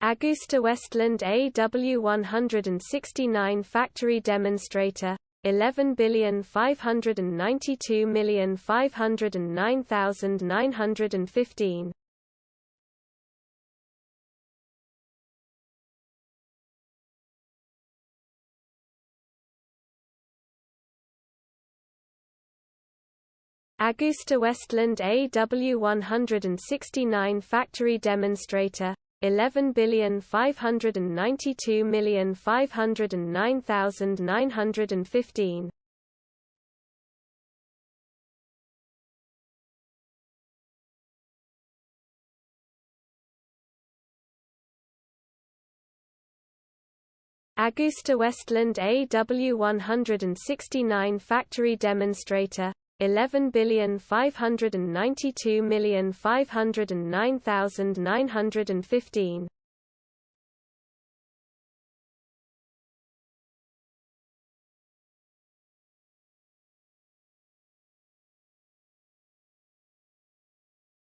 AgustaWestland AW169 factory demonstrator 11,592,509,915. AgustaWestland AW169 factory demonstrator 11,592,509,915. AgustaWestland AW169 factory demonstrator 11,592,509,915.